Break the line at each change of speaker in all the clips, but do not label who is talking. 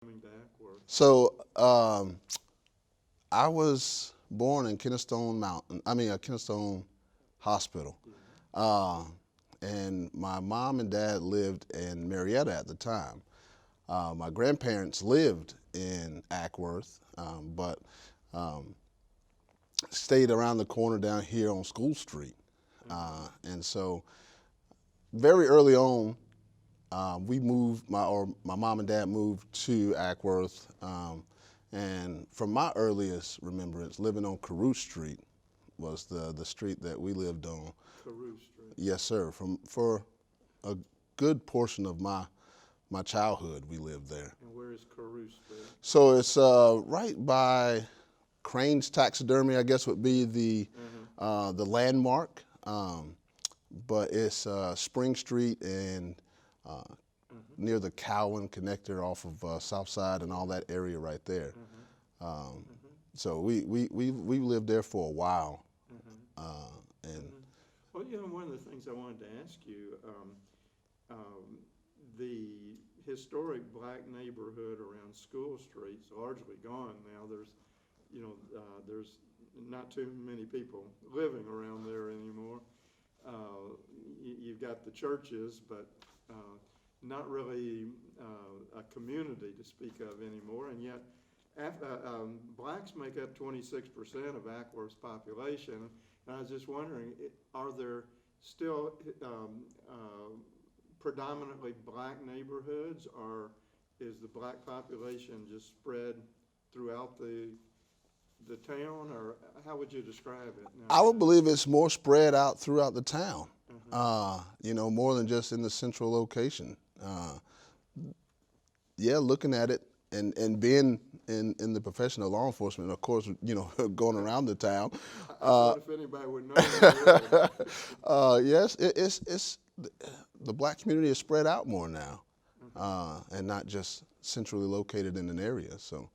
coming to Acworth?
So I was born in Kennestone Mountain. Kennestone Hospital.
Yeah.
Uh, and my mom and dad lived in Marietta at the time. My grandparents lived in Acworth, but um, stayed around the corner down here on School Street. And so very early on, we moved, my mom and dad moved to Acworth. And from my earliest remembrance, living on Carew Street was the street that we lived on.
Carew Street.
Yes, sir. For a good portion of my childhood, we lived there.
And where is Carew Street?
So it's right by Crane's Taxidermy, I guess would be the landmark. But it's Spring Street and near the Cowan connector off of South Side and all that area right there. So we lived there for a while. And
Well, one of the things I wanted to ask you, the historic black neighborhood around School Street's largely gone now. There's not too many people living around there anymore. You've got the churches, but not really a community to speak of anymore. And yet, blacks make up 26% of Acworth's population. And I was just wondering, are there still predominantly black neighborhoods, or is the black population just spread throughout the town, or how would you describe it now?
I would believe it's more spread out throughout the town, more than just in the central location. Looking at it and being in the profession of law enforcement, of course, going around the town.
I thought if anybody would know.
Yes, it's the black community is spread out more now, and not just centrally located in an area. So.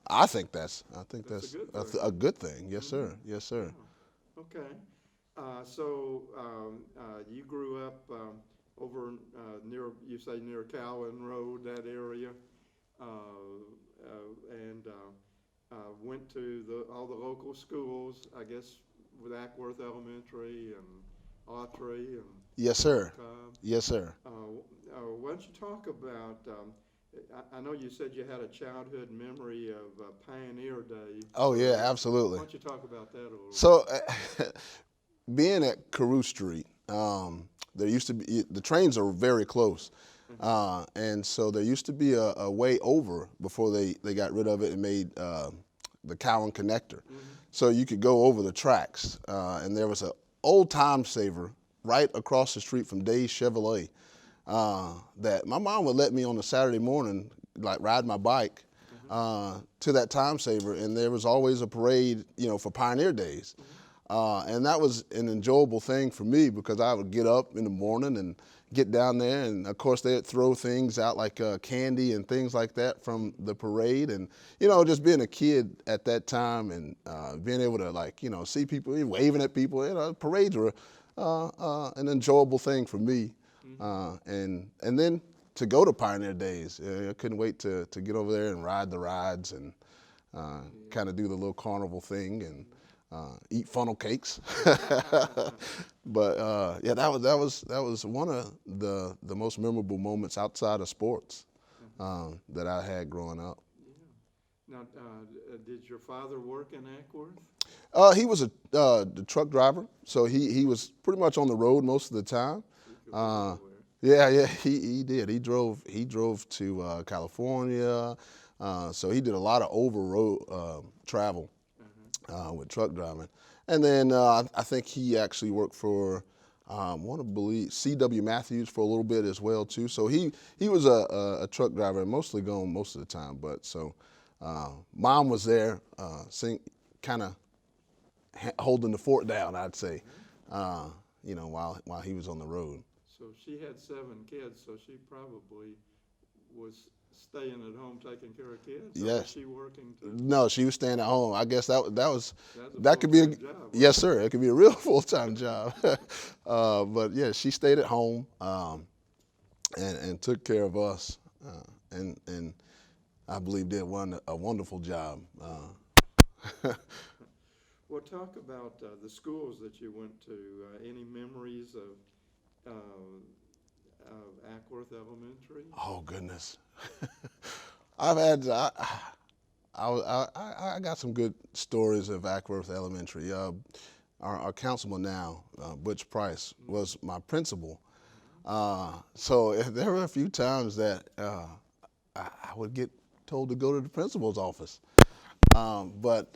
I think that's a good thing. Yes, sir. Yes, sir.
Okay. So you grew up over near Cowan Road, that area, and went to all the local schools, I guess, with Acworth Elementary and Autry and.
Yes, sir. Yes, sir.
Why don't you talk about? I know you said you had a childhood memory of Pioneer Day.
Oh, yeah, absolutely.
Why don't you talk about that a little bit?
So, being at Carew Street, there used to be, the trains are very close. And so there used to be a way over before they got rid of it and made the Cowan connector. So you could go over the tracks. And there was an old time saver right across the street from Days Chevrolet. That my mom would let me on a Saturday morning, like ride my bike to that time saver, and there was always a parade, for Pioneer Days. And that was an enjoyable thing for me because I would get up in the morning and get down there, and of course they'd throw things out like candy and things like that from the parade, and just being a kid at that time and being able to see people waving at people, parades were an enjoyable thing for me. And then to go to Pioneer Days, I couldn't wait to get over there and ride the rides and kind of do the little carnival thing and eat funnel cakes. But that was one of the most memorable moments outside of sports that I had growing up.
Yeah. Now, did your father work in Acworth?
He was the truck driver, so he was pretty much on the road most of the time. Yeah, he did. He drove to California, so he did a lot of over-road travel with truck driving. And then I think he actually worked for, I want to believe, C.W. Matthews for a little bit as well too. So he was a truck driver and mostly gone most of the time. But so Mom was there, kind of holding the fort down, I'd say, while he was on the road.
So she had 7 kids, so she probably was staying at home taking care of kids? Or
Yes.
was she working too?
No, she was staying at home. I guess that could be
full-time job, right?
yes, sir. It could be a real full-time job. But yeah, she stayed at home and took care of us. And I believe did a wonderful job.
Well, talk about the schools that you went to. Any memories of Acworth Elementary?
Oh goodness, I've had I got some good stories of Acworth Elementary. Our councilman now, Butch Price, was my principal. So there were a few times that I would get told to go to the principal's office, but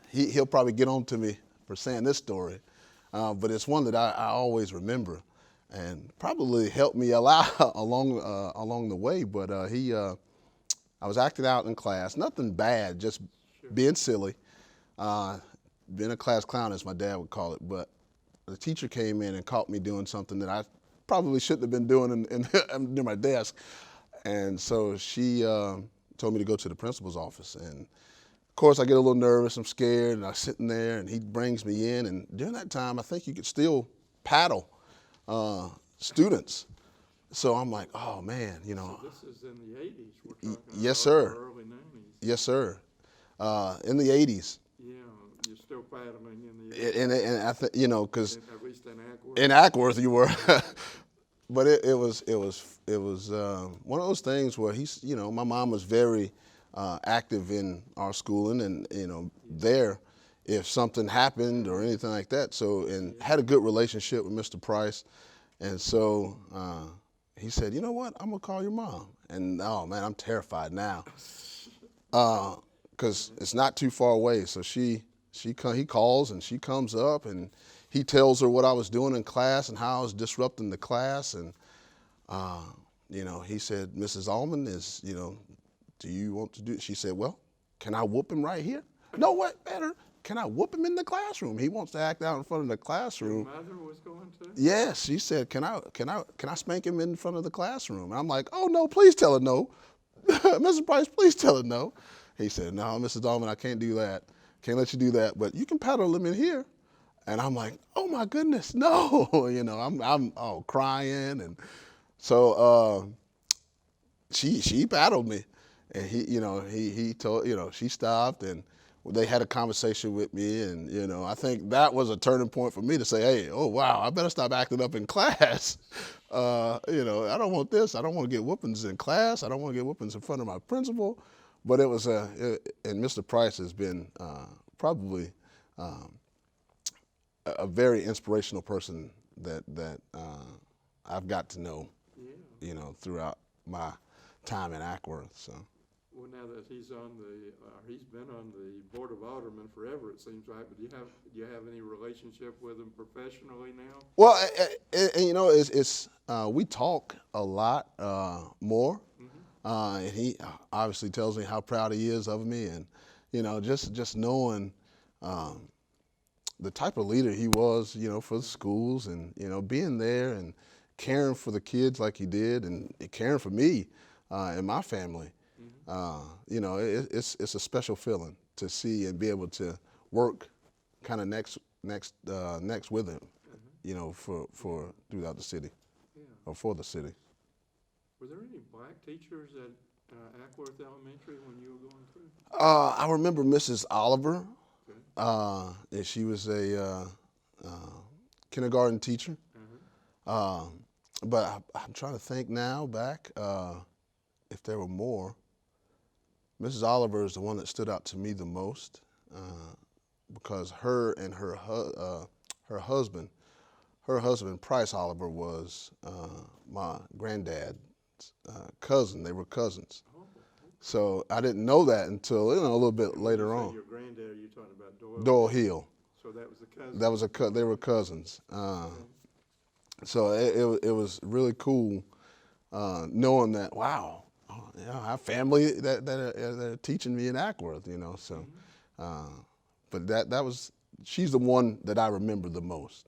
he'll probably get on to me for saying this story. But it's one that I always remember, and probably helped me a lot along the way. But I was acting out in class, nothing bad, just being silly, being a class clown, as my dad would call it. But the teacher came in and caught me doing something that I probably shouldn't have been doing near my desk. And so she told me to go to the principal's office. And of course, I get a little nervous, I'm scared, and I'm sitting there, and he brings me in. And during that time, I think you could still paddle students. So I'm like, oh man, you know.
So this is in the 80s we're talking
Yes,
about,
sir.
or early 90s.
Yes, sir. In the 80s.
Yeah, you're still paddling in the 80s.
And I think, you know, because
At least in Acworth.
in Acworth you were. But it was one of those things where he's, you know, my mom was very active in our schooling, and you know, there, if something happened or anything like that. So, and had a good relationship with Mr. Price, and so he said, you know what, I'm gonna call your mom. And oh man, I'm terrified now, because it's not too far away. So he calls and she comes up and he tells her what I was doing in class and how I was disrupting the class. And, you know, he said, Mrs. Almon is, you know, do you want to do it? She said, well, can I whoop him right here? No, what better? Can I whoop him in the classroom? He wants to act out in front of the classroom.
Your mother was going to?
Yes, she said, can I spank him in front of the classroom? And I'm like, oh no, please tell her no. Mr. Price, please tell her no. He said, no, Mrs. Almon, I can't do that. Can't let you do that, but you can paddle him in here. And I'm like, oh my goodness, no, you know, I'm crying. And so she paddled me, and he told, you know, she stopped, and they had a conversation with me. And, you know, I think that was a turning point for me to say, hey, oh wow, I better stop acting up in class. You know, I don't want this. I don't want to get whoopings in class. I don't want to get whoopings in front of my principal. But it was and Mr. Price has been probably a very inspirational person that I've got to know, you know, throughout my time in Acworth. So.
Well, now that he's been on the Board of Aldermen forever, it seems like. But do you have any relationship with him professionally now?
Well, and you know, it's we talk a lot more, and he obviously tells me how proud he is of me, and you know, just knowing the type of leader he was, you know, for the schools, and you know, being there and caring for the kids like he did, and caring for me and my family. You know, it's a special feeling to see and be able to work kind of next with him, you know, for throughout the city, or for the city.
Were there any black teachers at Acworth Elementary when you were going through?
I remember Mrs. Oliver.
Okay.
And she was a kindergarten teacher. But I'm trying to think now back if there were more. Mrs. Oliver is the one that stood out to me the most, because her and her husband Price Oliver, was my granddad's cousin. They were cousins.
Oh, okay.
So I didn't know that until, you know, a little bit later
When you
on.
say your granddad, you're talking about
Doyle Hill.
So that was a cousin.
That was they were cousins. So it was really cool knowing that, wow, you know, I have family that are teaching me in Acworth, you know. So, but that was, she's the one that I remember the most.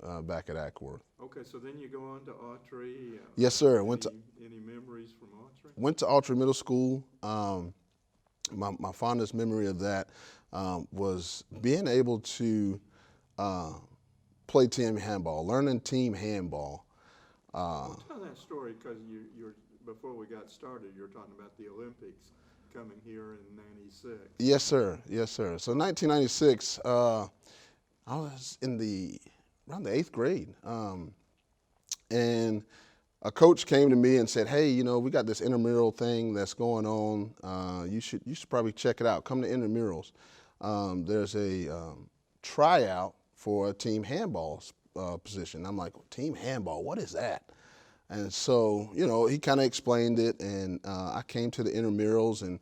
Okay.
Back at Acworth.
Okay, so then you go on to Autry.
Yes, sir.
Any memories from Autry?
Went to Autry Middle School. My fondest memory of that was being able to play team handball, learning team handball.
Tell that story, because you're before we got started, you were talking about the Olympics. coming here in '96.
Yes, sir. Yes, sir. So 1996, I was around the 8th grade, and a coach came to me and said, "Hey, we got this intramural thing that's going on. You should probably check it out. Come to intramurals. There's a tryout for a team handball position." I'm like, "Team handball? What is that?" And so, he kind of explained it, and I came to the intramurals and,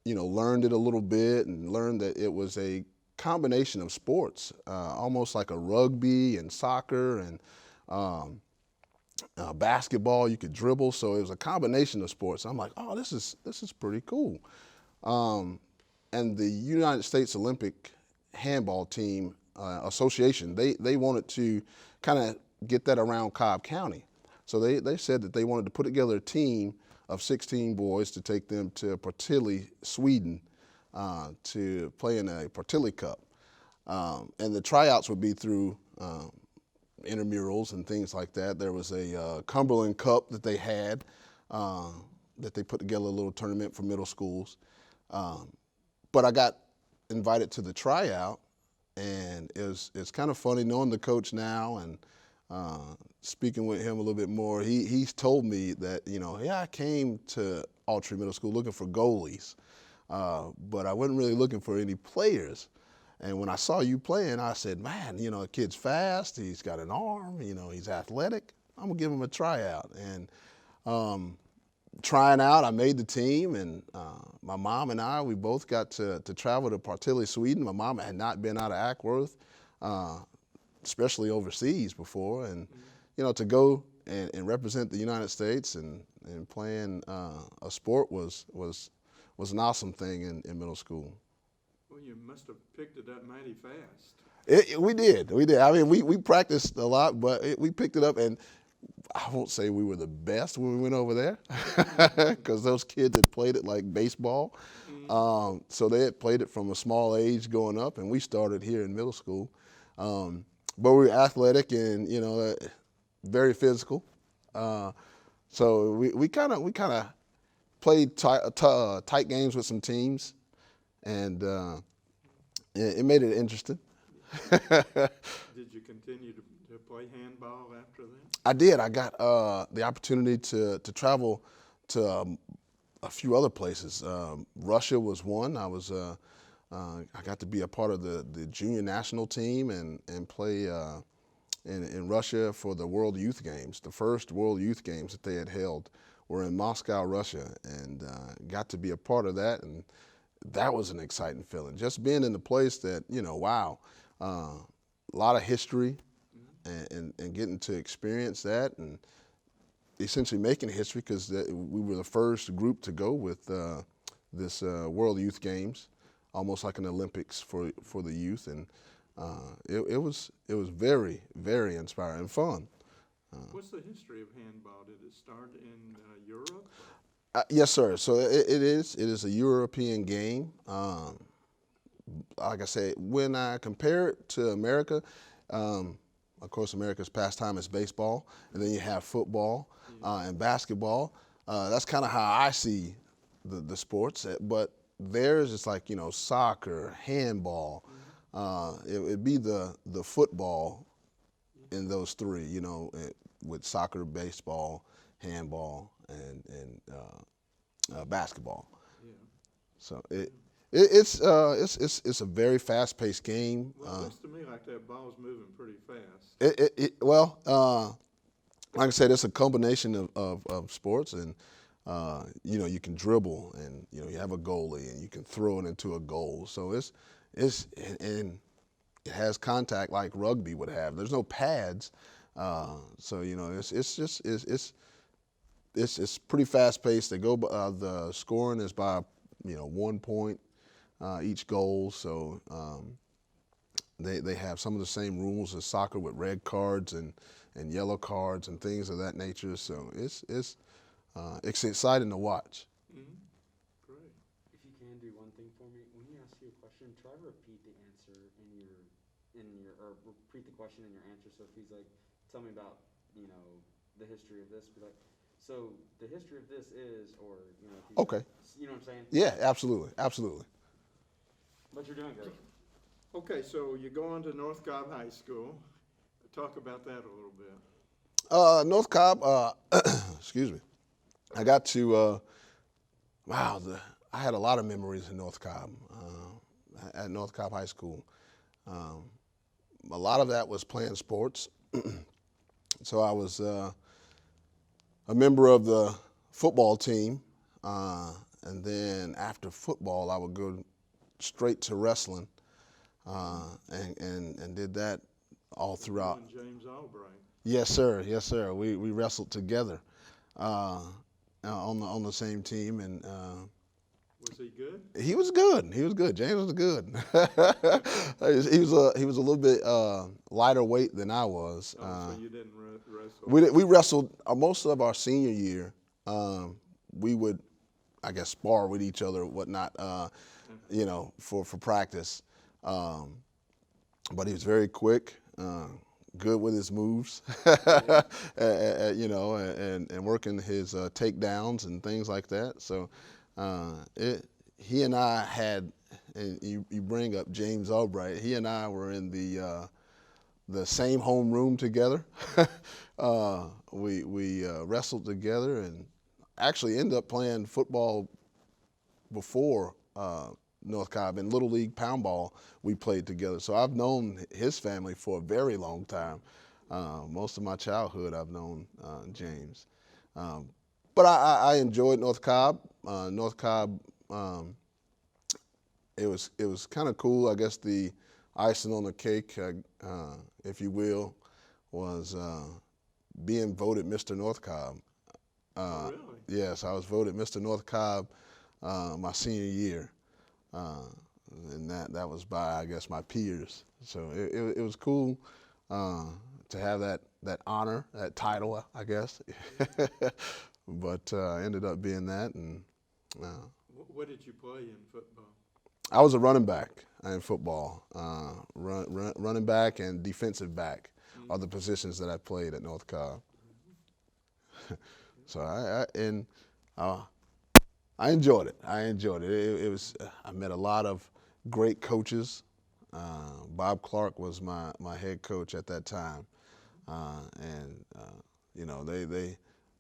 learned it a little bit and learned that it was a combination of sports, almost like a rugby and soccer and basketball. You could dribble, so it was a combination of sports. I'm like, "Oh, this is pretty cool." And the United States Olympic Handball Team Association, they wanted to kind of get that around Cobb County. So they said that they wanted to put together a team of 16 boys to take them to Partille, Sweden, to play in a Partille Cup. And the tryouts would be through intramurals and things like that. There was a Cumberland Cup that they had, that they put together a little tournament for middle schools. But I got invited to the tryout, and it's kind of funny knowing the coach now and speaking with him a little bit more. He's told me that, I came to Autry Middle School looking for goalies, but I wasn't really looking for any players. And when I saw you playing, I said, "Man, the kid's fast, he's got an arm, he's athletic. I'm gonna give him a tryout." And trying out, I made the team, and my mom and I, we both got to travel to Partille, Sweden. My mom had not been out of Acworth, especially overseas before, and to go and represent the United States and playing a sport was an awesome thing in middle school.
Well, you must have picked it up mighty fast.
We did. I mean, we practiced a lot, but we picked it up, and I won't say we were the best when we went over there, because those kids had played it like baseball. So they had played it from a small age going up, and we started here in middle school. But we were athletic and, very physical. So we kind of played tight games with some teams, and it made it interesting.
Did you continue to play handball after that?
I did. I got the opportunity to travel to a few other places. Russia was one. I got to be a part of the junior national team and play in Russia for the World Youth Games. The first World Youth Games that they had held were in Moscow, Russia, and got to be a part of that. And that was an exciting feeling. Just being in the place that, wow, a lot of history, and getting to experience that, and essentially making history, because we were the first group to go with this World Youth Games, almost like an Olympics for the youth, and it was very, very inspiring and fun.
What's the history of handball? Did it start in Europe?
Yes, sir. So it is a European game. Like I said, when I compare it to America, of course, America's pastime is baseball, and then you have football and basketball. That's kind of how I see the sports. But theirs is like, soccer, handball. It'd be the football in those three, with soccer, baseball, handball, and basketball.
Yeah.
So it's a very fast-paced game.
Well, it looks to me like that ball's moving pretty fast.
Like I said, it's a combination of sports, and you can dribble, and you have a goalie, and you can throw it into a goal. So and it has contact like rugby would have. There's no pads, so it's pretty fast paced. They go the scoring is by 1 point each goal. So they have some of the same rules as soccer with red cards and yellow cards and things of that nature. So it's exciting to watch.
Mm-hmm. Great.
If you can do one thing for me, when he asks you a question, try to repeat the answer or repeat the question in your answer. So if he's like, "Tell me about the history of this," be like, So the history of this is, or you know, if you
Okay.
you know what I'm saying?
Yeah, absolutely, absolutely.
But you're doing great.
Okay, so you go on to North Cobb High School. Talk about that a little bit.
North Cobb, excuse me. I got to, I had a lot of memories in North Cobb, at North Cobb High School. A lot of that was playing sports. So I was a member of the football team, and then after football, I would go straight to wrestling, and did that all throughout.
You and James Albright.
Yes, sir. Yes, sir. We wrestled together on the same team, and
Was he good?
he was good. He was good. James was good. He was a little bit lighter weight than I was.
So you didn't wrestle?
We wrestled most of our senior year. We would, I guess, spar with each other, whatnot, for practice. But he was very quick, good with his moves, and working his takedowns and things like that. So he and I had, and you bring up James Albright. He and I were in the same home room together. We wrestled together and actually ended up playing football before North Cobb. In Little League Pound Ball, we played together. So I've known his family for a very long time. Most of my childhood, I've known James. But I enjoyed North Cobb. North Cobb, it was kind of cool. I guess the icing on the cake, if you will, was being voted Mr. North Cobb.
Oh, really?
Yes, I was voted Mr. North Cobb my senior year, and that was by, I guess, my peers. So it was cool to have that honor, that title, I guess. But I ended up being that, and
What did you play in football?
I was a running back in football. Running back and defensive back are the positions that I played at North Cobb. So I enjoyed it. It was. I met a lot of great coaches. Bob Clark was my head coach at that time, and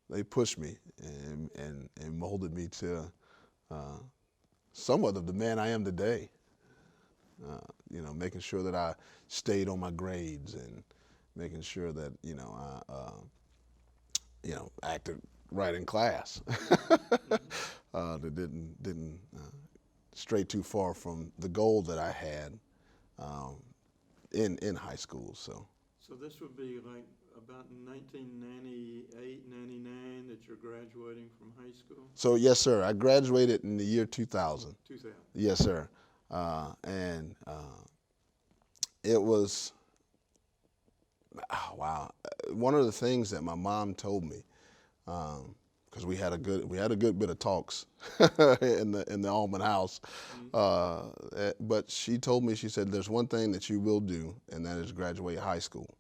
they pushed me and molded me to somewhat of the man I am today. Making sure that I stayed on my grades and making sure that I acted right in class. That didn't stray too far from the goal that I had in high school. So
this would be like about 1998, 99 that you're graduating from high school?
So yes, sir. I graduated in the year 2000.
2000.
Yes, sir. And it was, wow. One of the things that my mom told me, because we had a good bit of talks in the Almon house. But she told me, she said, "There's one thing that you will do, and that is graduate high school."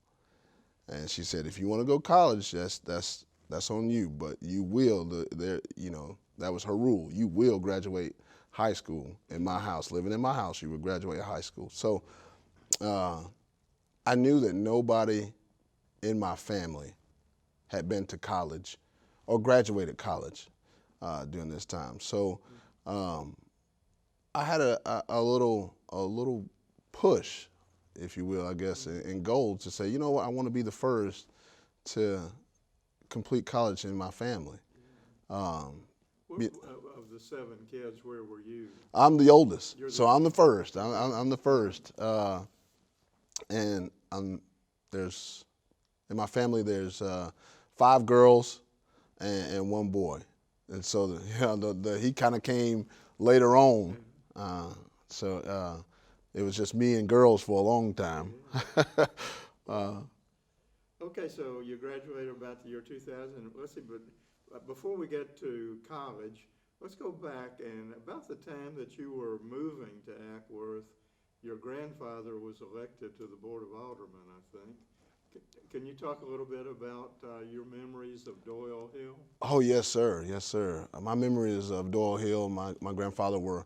And she said, "If you want to go to college, that's on you, but you will." That was her rule. You will graduate high school in my house. Living in my house, you would graduate high school. So I knew that nobody in my family had been to college or graduated college during this time. So I had a little push, if you will, I guess, in goal to say, you know what, I want to be the first to complete college in my family.
Of the 7 kids, where were you?
I'm the oldest, so I'm the first. I'm the first, and there's in my family there's 5 girls and 1 boy, and so he kind of came later on. So it was just me and girls for a long time.
Okay, so you graduated about the year 2000. Let's see, but before we get to college, let's go back, and about the time that you were moving to Acworth, your grandfather was elected to the Board of Aldermen, I think. Can you talk a little bit about your memories of Doyle Hill?
Oh, yes, sir. Yes, sir. My memories of Doyle Hill, my grandfather were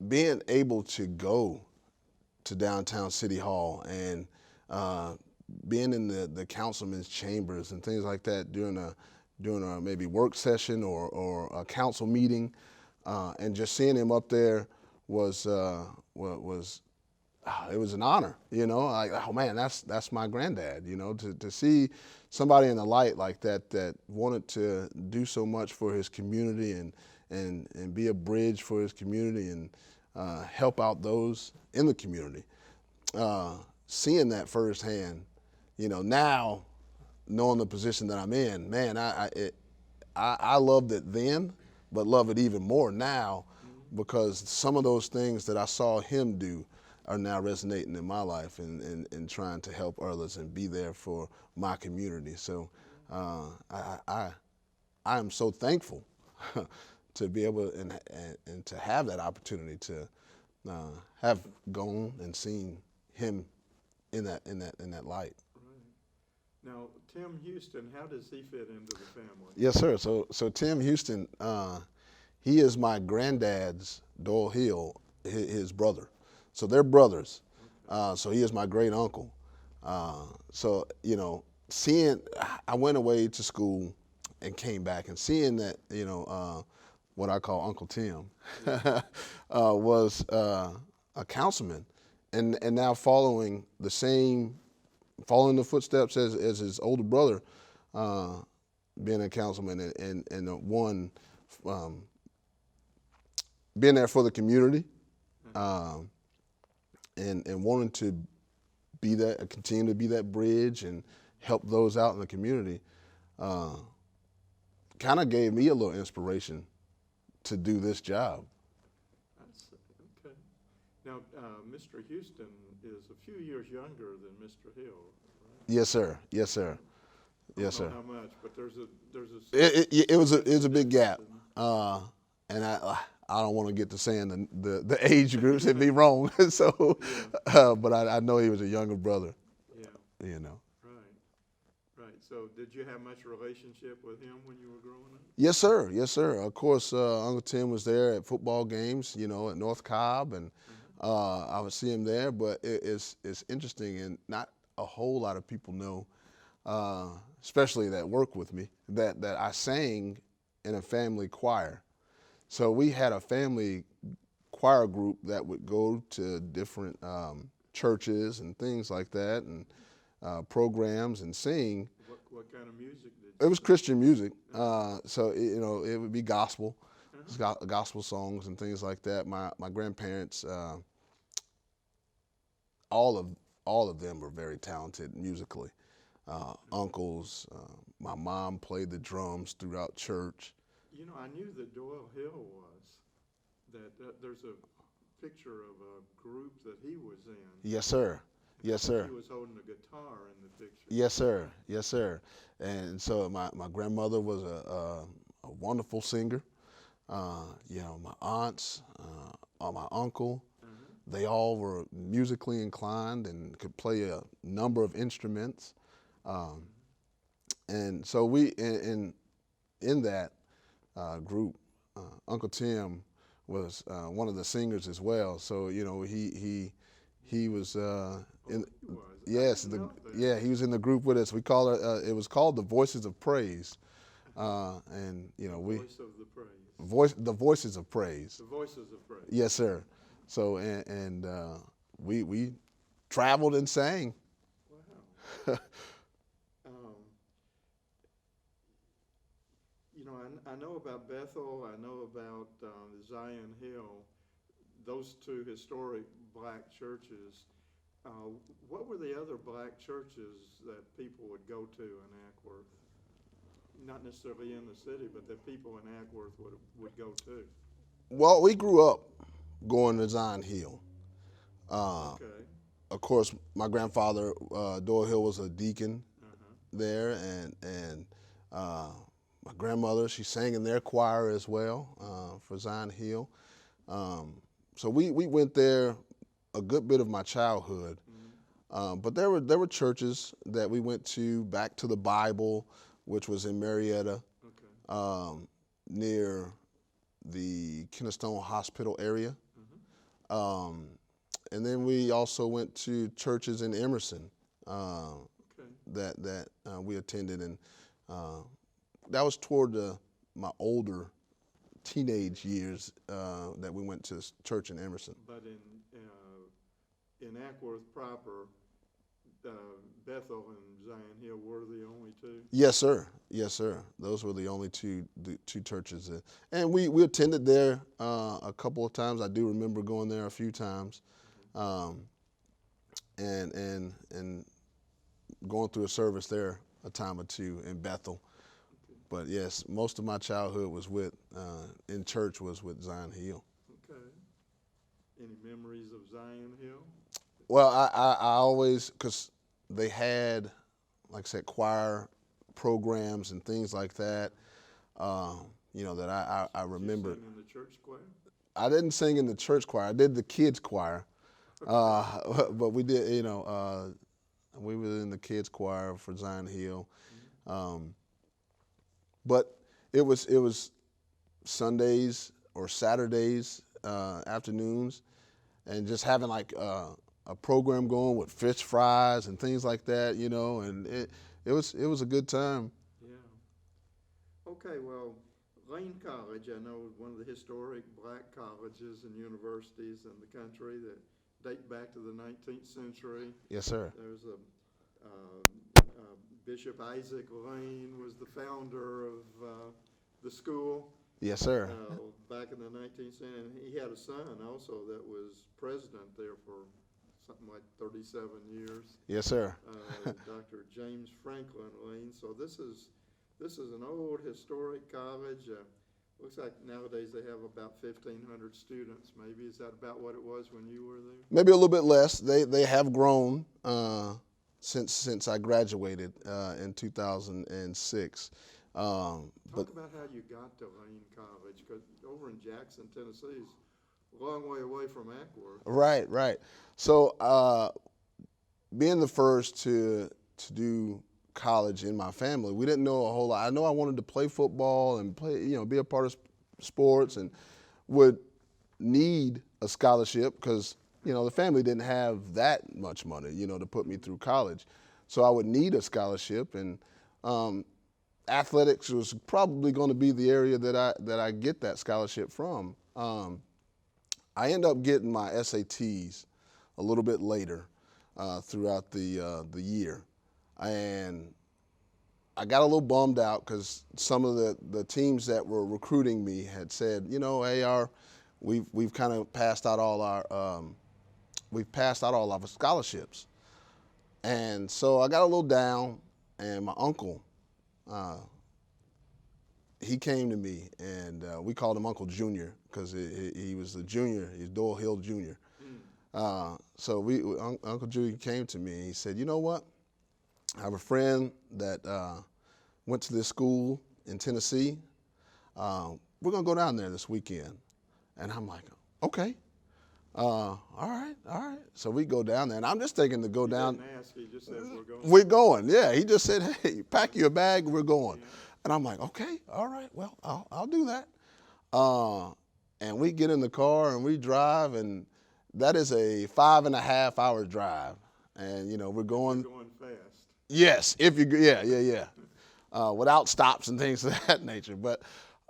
being able to go to downtown City Hall and being in the councilman's chambers and things like that during a maybe work session or a council meeting, and just seeing him up there was it was an honor, like, oh man, that's my granddad, to see somebody in the light like that wanted to do so much for his community and be a bridge for his community and help out those in the community. Seeing that firsthand, now knowing the position that I'm in, man, I loved it then, but love it even more now because some of those things that I saw him do are now resonating in my life and trying to help others and be there for my community. So I am so thankful to be able and to have that opportunity to have gone and seen him in that light.
Right. Now, Tim Houston, how does he fit into the family?
Yes, sir. So Tim Houston, he is my granddad's, Doyle Hill, his brother. So they're brothers. So he is my great uncle. So I went away to school and came back and seeing that what I call Uncle Tim was a councilman, and now following the footsteps as his older brother, being a councilman and one being there for the community, and wanting to continue to be that bridge and help those out in the community, kind of gave me a little inspiration to do this job.
Okay. Now, Mr. Houston is a few years younger than Mr. Hill, right?
Yes, sir. Yes, sir. Yes, sir.
I don't know how much, but there's a.
It was a big gap, and I don't want to get to saying the age groups and be wrong. So,
yeah.
But I know he was a younger brother.
Yeah. Right. So, did you have much relationship with him when you were growing up?
Yes, sir. Yes, sir. Of course, Uncle Tim was there at football games, at North Cobb, and I would see him there. But it's interesting, and not a whole lot of people know, especially that work with me, that I sang in a family choir. So we had a family choir group that would go to different churches and things like that, and programs and sing.
What kind of music did you
It was
sing?
Christian music, so it would be gospel, gospel songs and things like that. My grandparents, all of them were very talented musically. Uncles, my mom played the drums throughout church.
I knew that Doyle Hill was. That there's a picture of a group that he was in.
Yes, sir. Yes, sir.
He was holding a guitar in the picture.
Yes, sir. Yes, sir. And so my grandmother was a wonderful singer. My aunts, my uncle, they all were musically inclined and could play a number of instruments. And so we in that group, Uncle Tim was one of the singers as well. So he was in. Yes, he was in the group with us. We call it. It was called the Voices of Praise, and
Voice of the Praise.
the Voices of Praise.
The Voices of Praise.
Yes, sir. So and we traveled and sang.
Wow. I know about Bethel. I know about Zion Hill. Those two historic black churches. What were the other black churches that people would go to in Acworth? Not necessarily in the city, but that people in Acworth would go to.
Well, we grew up going to Zion Hill.
Okay.
Of course, my grandfather, Doyle Hill, was a deacon there, and my grandmother, she sang in their choir as well for Zion Hill. So we went there a good bit of my childhood. But there were churches that we went to, back to the Bible, which was in Marietta,
Okay.
near the Kennestone Hospital area. Um, and then we also went to churches in Emerson
Okay.
that we attended, and that was toward my older teenage years that we went to church in Emerson.
But in Acworth proper, Bethel and Zion Hill were the only two?
Yes, sir. Yes, sir. Those were the only two churches, and we attended there a couple of times. I do remember going there a few times, and going through a service there a time or two in Bethel. But yes, most of my childhood was in church was with Zion Hill.
Okay. Any memories of Zion Hill?
Well, I always, because they had, like I said, choir programs and things like that, that I remember.
Did you sing in the church choir?
I didn't sing in the church choir. I did the kids choir, but we did, we were in the kids choir for Zion Hill. But it was Sundays or Saturdays afternoons, and just having like a program going with fish fries and things like that, and it was a good time.
Yeah. Okay, well, Lane College, I know, is one of the historic black colleges and universities in the country that date back to the 19th century.
Yes, sir.
There's Bishop Isaac Lane was the founder of the school.
Yes, sir.
Back in the 19th century, and he had a son also that was president there for something like 37 years.
Yes, sir.
Dr. James Franklin Lane. So this is an old historic college. Looks like nowadays they have about 1,500 students. Maybe is that about what it was when you were there?
Maybe a little bit less. They have grown since I graduated in 2006.
Talk about how you got to Lane College, because over in Jackson, Tennessee, is a long way away from Acworth.
Right. So being the first to do college in my family, we didn't know a whole lot. I know I wanted to play football and be a part of sports, and would need a scholarship because the family didn't have that much money, to put me through college. So I would need a scholarship, and athletics was probably going to be the area that I get that scholarship from. I ended up getting my SATs a little bit later throughout the year, and I got a little bummed out because some of the teams that were recruiting me had said, hey, we've kind of passed out all our scholarships, and so I got a little down. And my uncle, he came to me, and we called him Uncle Junior because he was the junior. He's Doyle Hill Jr. So Uncle Junior came to me, and he said, you know what? I have a friend that went to this school in Tennessee. We're going to go down there this weekend. And I'm like, okay. All right. So we go down there, and I'm just thinking to go down.
He didn't ask, he just said we're going.
We're going, yeah. He just said, hey, pack your bag, we're going. Yeah. And I'm like, okay, all right, well, I'll do that. And we get in the car, and we drive, and that is a 5.5 hour drive. And, we're going.
You're going fast.
Yes, yeah. Without stops and things of that nature. But,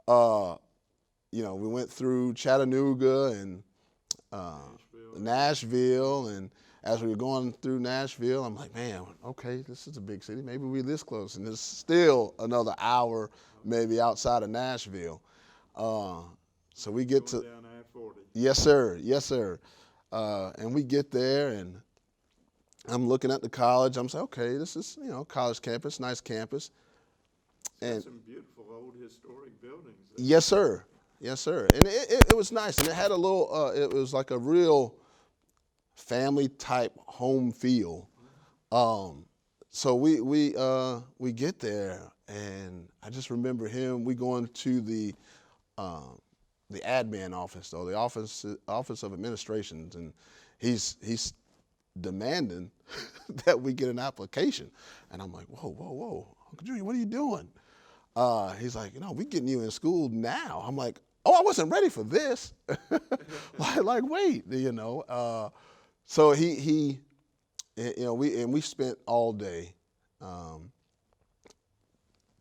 we went through Chattanooga and Nashville, and as we were going through Nashville, I'm like, man, okay, this is a big city. Maybe we're this close, and there's still another hour maybe outside of Nashville. So we get to
down I-40.
Yes, sir. And we get there, and I'm looking at the college. I'm saying, okay, this is college campus, nice campus.
And some beautiful old historic buildings there.
Yes, sir. And it was nice, and it had a little. It was like a real family type home feel. So we get there, and I just remember him. We going to the admin office, though, the office of administrations, and he's demanding that we get an application. And I'm like, whoa, Uncle Junior, what are you doing? He's like, we getting you in school now. I'm like, oh, I wasn't ready for this. like, wait, So he, we spent all day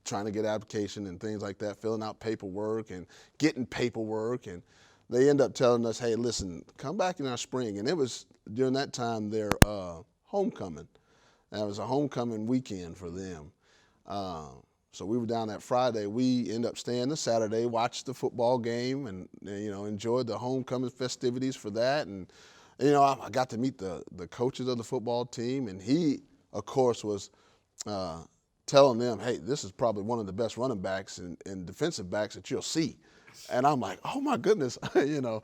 trying to get application and things like that, filling out paperwork and getting paperwork. And they end up telling us, hey, listen, come back in our spring. And it was during that time their homecoming. And it was a homecoming weekend for them. So we were down that Friday. We ended up staying the Saturday, watched the football game, and enjoyed the homecoming festivities for that. And I got to meet the coaches of the football team, and he, of course, was telling them, hey, this is probably one of the best running backs and defensive backs that you'll see. And I'm like, oh my goodness, Uncle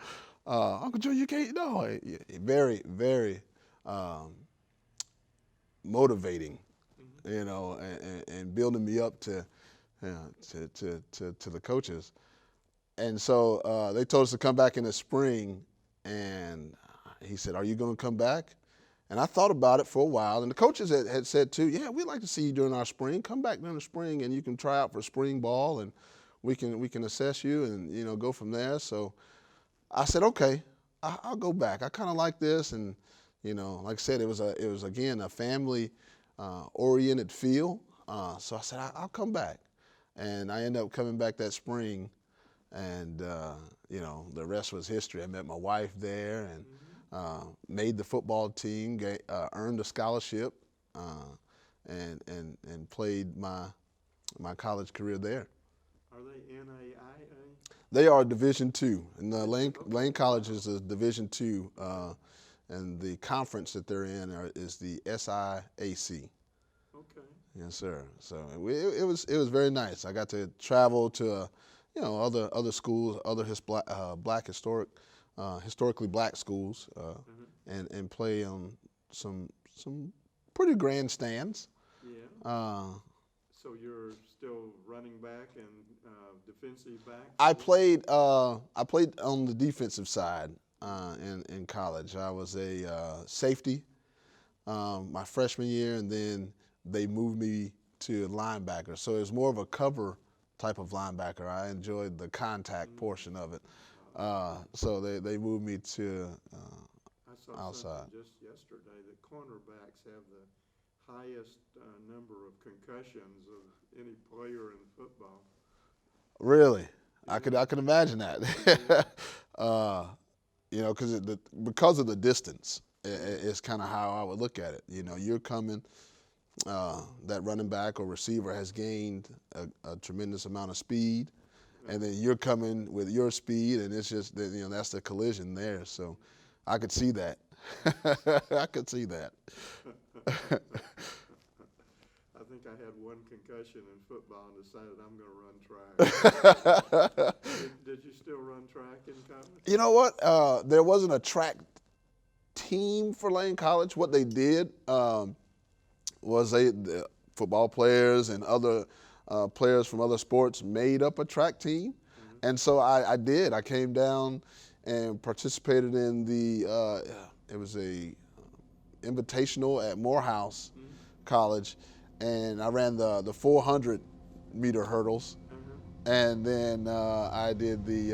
Joe, you can't know. Very, very motivating, and building me up to the coaches. And so they told us to come back in the spring, and he said, are you going to come back? And I thought about it for a while, and the coaches had said too, yeah, we'd like to see you during our spring. Come back during the spring, and you can try out for spring ball, and we can assess you and go from there. So I said, okay, I'll go back. I kind of like this, and like I said, it was again a family oriented feel. So I said, I'll come back, and I ended up coming back that spring, and the rest was history. I met my wife there, and made the football team, earned a scholarship, and played my college career there.
Are they NAIA?
They are Division II, and Lane College is a Division II, and the conference that they're in is the SIAC.
Okay.
Yes, sir. So it was very nice. I got to travel to other schools, other historically black schools, and play on some pretty grandstands.
Yeah. So you're still running back and defensive back?
I played on the defensive side in college. I was a safety my freshman year, and then they moved me to linebacker. So it was more of a cover type of linebacker. I enjoyed the contact portion of it. So they moved me to
I saw
outside.
something just yesterday that cornerbacks have the highest number of concussions of any player in football.
Really?
Yeah.
I could imagine that. Because of the distance, it's kind of how I would look at it. You're coming, that running back or receiver has gained a tremendous amount of speed, and then you're coming with your speed, and it's just that, that's the collision there. So I could see that. I could see that.
I think I had one concussion in football and decided I'm going to run track. Did you still run track in college?
You know what? There wasn't a track team for Lane College. What they did was the football players and other players from other sports made up a track team. Mm-hmm. And so I did. I came down and participated in it was a invitational at Morehouse College, and I ran the 400-meter hurdles, and then I did the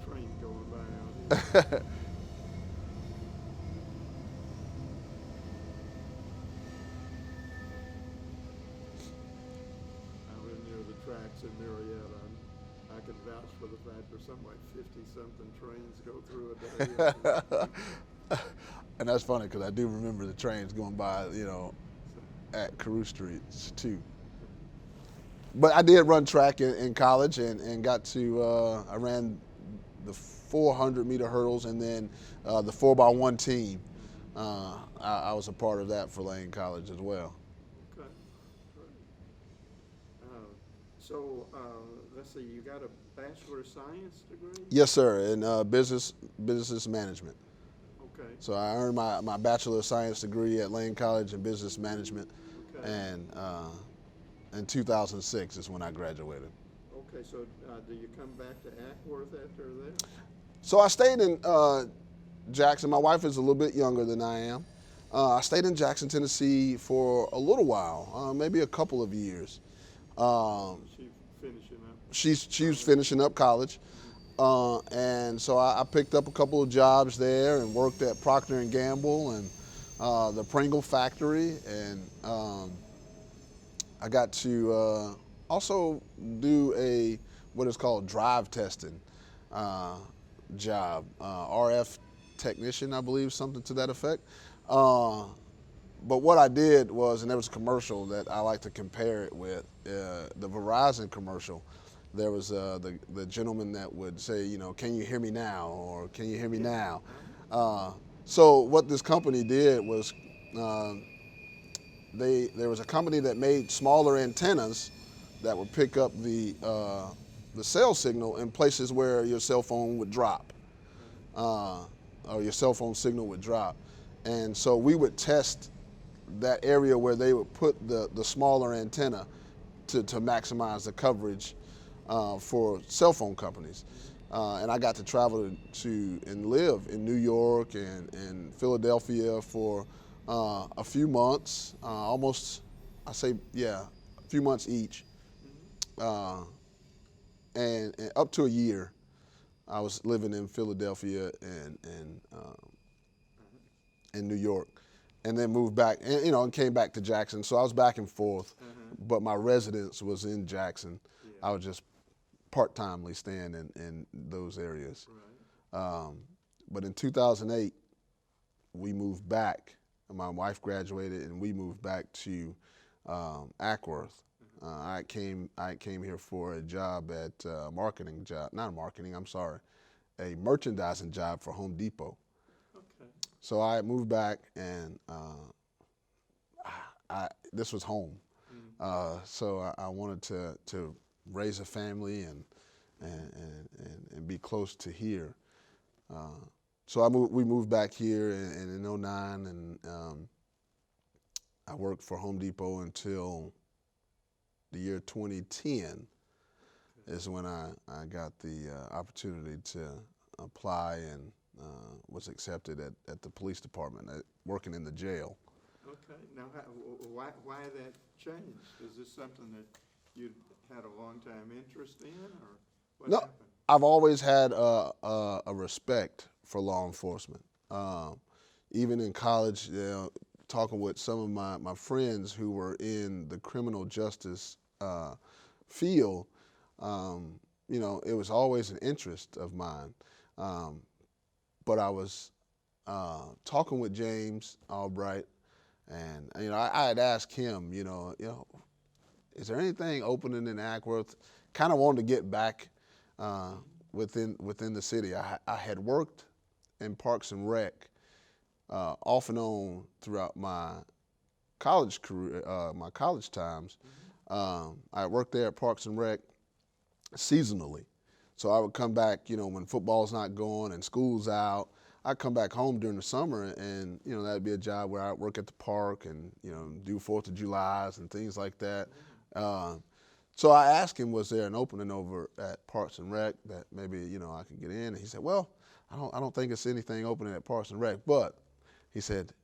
train going by out here. I live near the tracks in Marietta. I can vouch for the fact there's something like 50-something trains go through a day.
And that's funny because I do remember the trains going by, at Carew Street too. But I did run track in college and got to, I ran the 400-meter hurdles, and then the 4x1 team. I was a part of that for Lane College as well.
Okay, great. So let's see, you got a Bachelor of Science degree?
Yes, sir, in business management.
Okay.
So I earned my Bachelor of Science degree at Lane College in business management, and in 2006 is when I graduated.
Okay, so do you come back to Acworth after that?
So I stayed in Jackson. My wife is a little bit younger than I am, I stayed in Jackson, Tennessee for a little while, maybe a couple of years.
She finishing up.
She was finishing up college, and so I picked up a couple of jobs there and worked at Procter and Gamble and the Pringle factory, and I got to also do what is called drive testing job, RF technician, I believe, something to that effect. But what I did was, and there was a commercial that I like to compare it with, the Verizon commercial. There was the gentleman that would say, can you hear me now, or can you hear me now? So what this company did was, there was a company that made smaller antennas that would pick up the cell signal in places where your cell phone would drop, or your cell phone signal would drop. And so we would test that area where they would put the smaller antenna to maximize the coverage for cell phone companies. And I got to travel to and live in New York and Philadelphia for a few months, a few months each. And up to a year, I was living in Philadelphia and in New York, and then moved back, and came back to Jackson. So I was back and forth, but my residence was in Jackson. Yeah. I was just part-timely staying in those areas. Right. But in 2008, we moved back. My wife graduated, and we moved back to Acworth. I came here for a job at a merchandising job for Home Depot. Okay. So I moved back, and this was home. So I wanted to raise a family and be close to here. So we moved back here in 2009, and I worked for Home Depot until the year 2010 is when I got the opportunity to apply and was accepted at the police department, working in the jail.
Okay. Now, why that change? Is this something that you had a long-time interest in, or what happened?
I've always had a respect for law enforcement. Even in college, talking with some of my friends who were in the criminal justice field, it was always an interest of mine. But I was talking with James Albright, and I had asked him, is there anything opening in Acworth? Kind of wanted to get back within the city. I had worked in Parks and Rec off and on throughout my college career, my college times. I worked there at Parks and Rec seasonally. So I would come back, when football's not going and school's out. I'd come back home during the summer, and that'd be a job where I'd work at the park and do 4th of Julys and things like that. So I asked him, was there an opening over at Parks and Rec that maybe I could get in? And he said, well, I don't think it's anything opening at Parks and Rec, but he said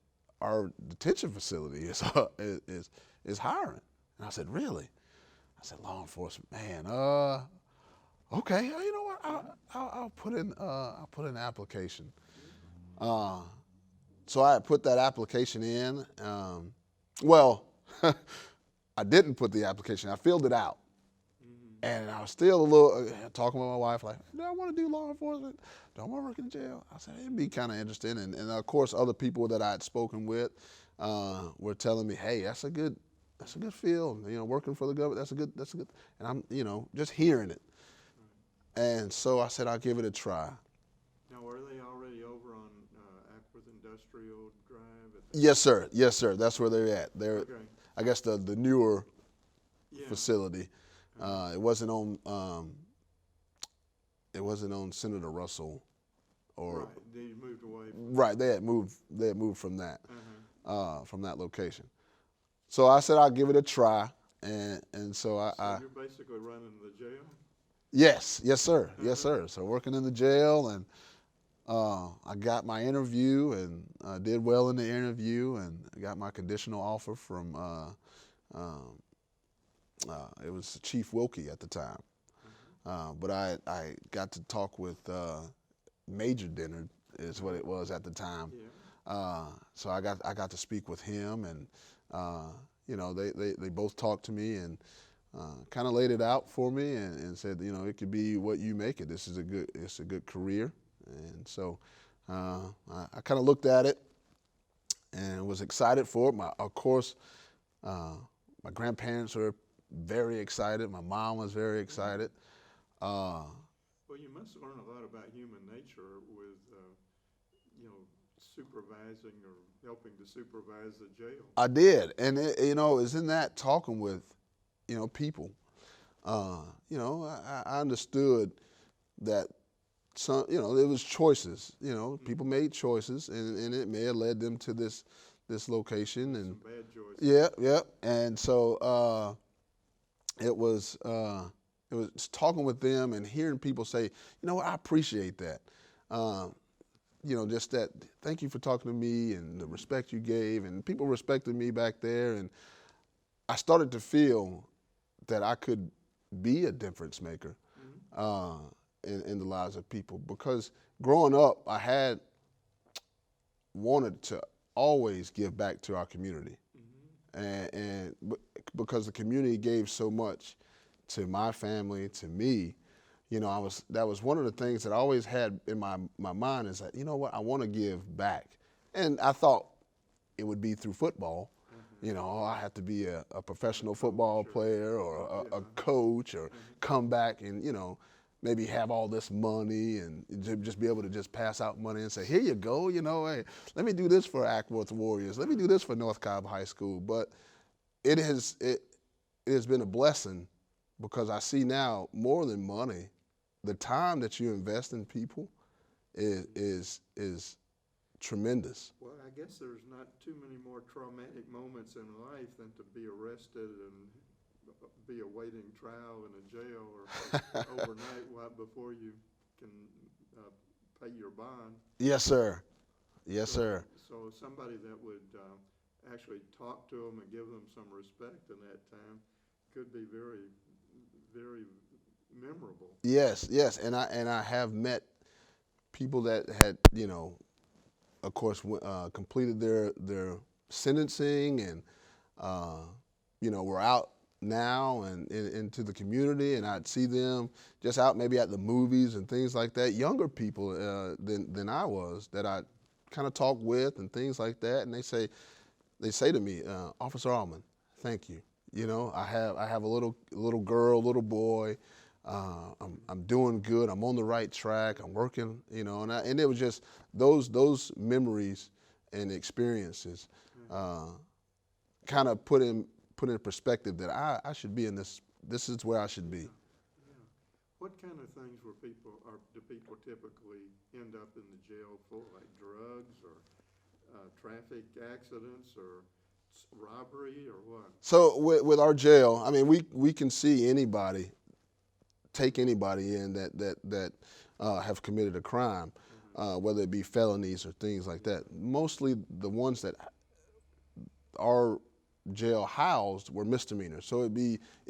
our detention facility is hiring. And I said, really? I said, law enforcement, man. Okay, you know what? I'll put in an application. So I put that application in. I didn't put the application. I filled it out, and I was still a little talking with my wife, like, do I want to do law enforcement? Do I want to work in jail? I said it'd be kind of interesting, and of course other people that I had spoken with were telling me, hey, that's a good field. Working for the government, that's a good. And I'm just hearing it. And so I said, I'll give it a try.
Now, are they already over on Acworth Industrial Drive?
Yes, sir. Yes, sir. That's where they're at. They're,
okay.
I guess, the newer facility. It wasn't on Senator Russell, or
right. They moved away.
Right. They had moved from that location. So I said I'll give it a try, and so I.
You're basically running the jail.
Yes, sir. So working in the jail, and I got my interview and did well in the interview, and got my conditional offer from it was Chief Wilkie at the time. But I got to talk with Major Dinner is what it was at the time. So I got to speak with him, and they both talked to me and kind of laid it out for me, and said, it could be what you make it. It's a good career. And so I kind of looked at it and was excited for it. Of course, my grandparents were very excited. My mom was very excited.
Well, you must learn a lot about human nature with, supervising or helping to supervise the jail.
I did, and it was in that talking with, people. I understood that some, it was choices. People made choices, and it may have led them to this location. And
some bad choices.
Yeah, and so it was talking with them and hearing people say, I appreciate that. Just that, thank you for talking to me, and the respect you gave, and people respected me back there. And I started to feel that I could be a difference maker in the lives of people, because growing up, I had wanted to always give back to our community. And because the community gave so much to my family, to me, that was one of the things that I always had in my mind, is that, I want to give back. And I thought it would be through football. I have to be a professional football player or a coach, or come back and, maybe have all this money and just be able to just pass out money and say, here you go, hey, let me do this for Acworth Warriors. Let me do this for North Cobb High School. But it has been a blessing, because I see now, more than money, the time that you invest in people is tremendous.
Well, I guess there's not too many more traumatic moments in life than to be arrested and be awaiting trial in a jail or overnight right before you can pay your bond.
Yes, sir. Yes, sir.
So somebody that would actually talk to them and give them some respect in that time could be very, very memorable.
Yes, and I have met people that had, of course, completed their sentencing, and were out now and into the community, and I'd see them just out maybe at the movies and things like that. Younger people than I was, that I kind of talk with and things like that, and they say to me, Officer Almon, thank you. I have a little girl, little boy. I'm doing good. I'm on the right track. I'm working, and it was just those memories and experiences kind of put in perspective that I should be in this. This is where I should be.
Yeah. What kind of things do people typically end up in the jail for, like drugs or traffic accidents or robbery or what?
So with our jail, I mean, we can see anybody, take anybody in that have committed a crime, whether it be felonies or things like that. Mostly the ones that our jail housed were misdemeanors. So it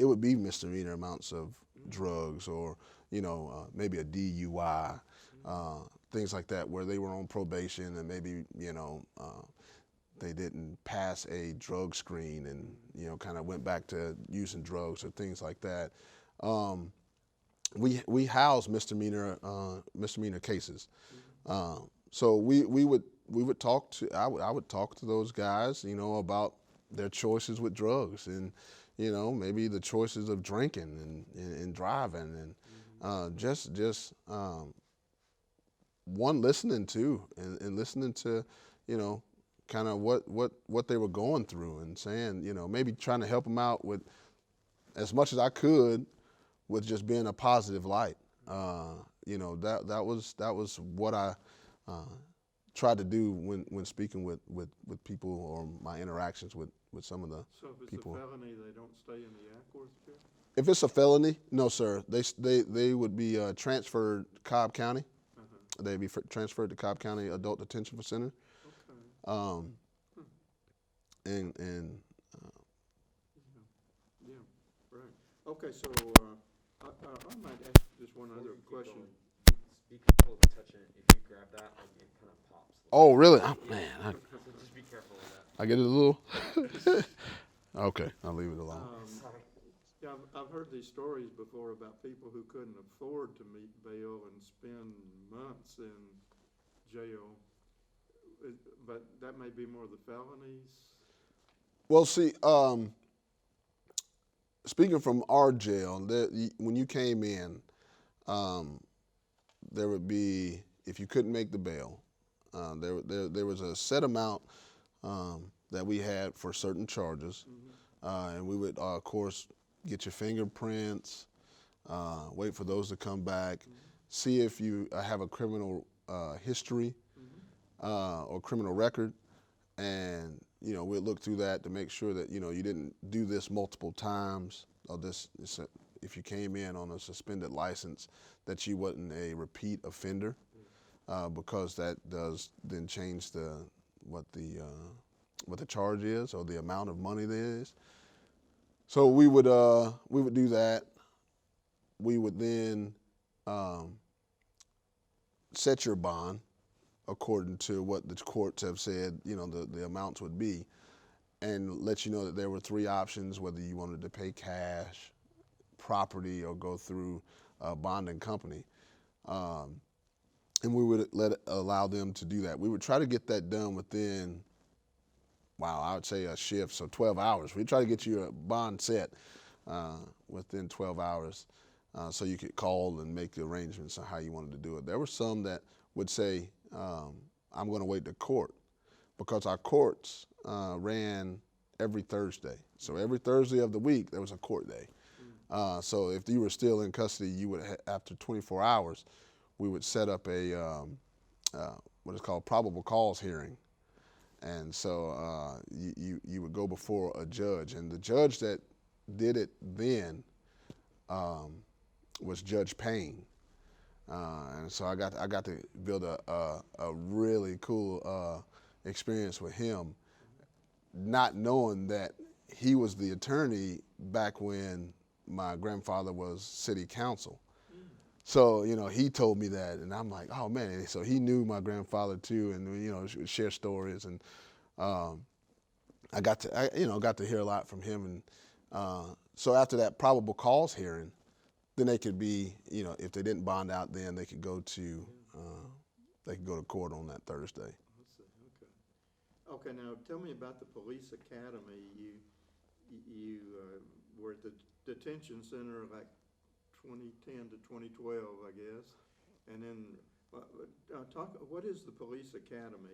would be misdemeanor amounts of drugs, or maybe a DUI, things like that, where they were on probation and maybe they didn't pass a drug screen and kind of went back to using drugs or things like that. We house misdemeanor cases. So we would talk to I would talk to those guys, about their choices with drugs, and maybe the choices of drinking and driving, and just one, listening to and listening to kind of what they were going through, and saying maybe trying to help them out with as much as I could with just being a positive light. That was what I tried to do when speaking with people, or my interactions with some of the
So if it's
people.
a felony, they don't stay in the Acworth jail?
If it's a felony, no, sir. They would be transferred Cobb County, they'd be transferred to Cobb County Adult Detention Center.
Okay.
Um, and
Yeah, right. Okay, so, I might ask just one
Before
other
you keep
question.
going, be careful of touching it. If you grab that, like, it kind of pops.
oh, really? Oh,
Yeah.
man,
So just be careful of that.
I get it a little. Okay, I'll leave it alone.
Sorry.
Yeah, I've heard these stories before about people who couldn't afford to meet bail and spend months in jail. But that may be more of the felonies.
Well, see, speaking from our jail, when you came in, there would be, if you couldn't make the bail, there was a set amount that we had for certain charges, and we would, of course, get your fingerprints, wait for those to come back, see if you have a criminal history or criminal record, and we'd look through that to make sure that you didn't do this multiple times, or if you came in on a suspended license, that you wasn't a repeat offender, because that does then change what the charge is or the amount of money there is. So we would do that. We would then set your bond according to what the courts have said, the amounts would be, and let you know that there were three options, whether you wanted to pay cash, property, or go through a bonding company. And we would allow them to do that. We would try to get that done within, I would say a shift, so 12 hours. We'd try to get you a bond set within 12 hours so you could call and make the arrangements on how you wanted to do it. There were some that would say, I'm going to wait to court, because our courts ran every Thursday. So every Thursday of the week, there was a court day. So if you were still in custody, you would, after 24 hours, we would set up a what is called probable cause hearing. And so you would go before a judge, and the judge that did it then was Judge Payne. And so I got to build a really cool experience with him, not knowing that he was the attorney back when my grandfather was city council. So, he told me that, and I'm like, oh man. So he knew my grandfather too, and, would share stories, and I got to hear a lot from him. And so after that probable cause hearing, then they could be, if they didn't bond out, then they could go to court on that Thursday.
Let's see. Okay, now tell me about the police academy. You were at the detention center like 2010 to 2012, I guess, and then what is the police academy?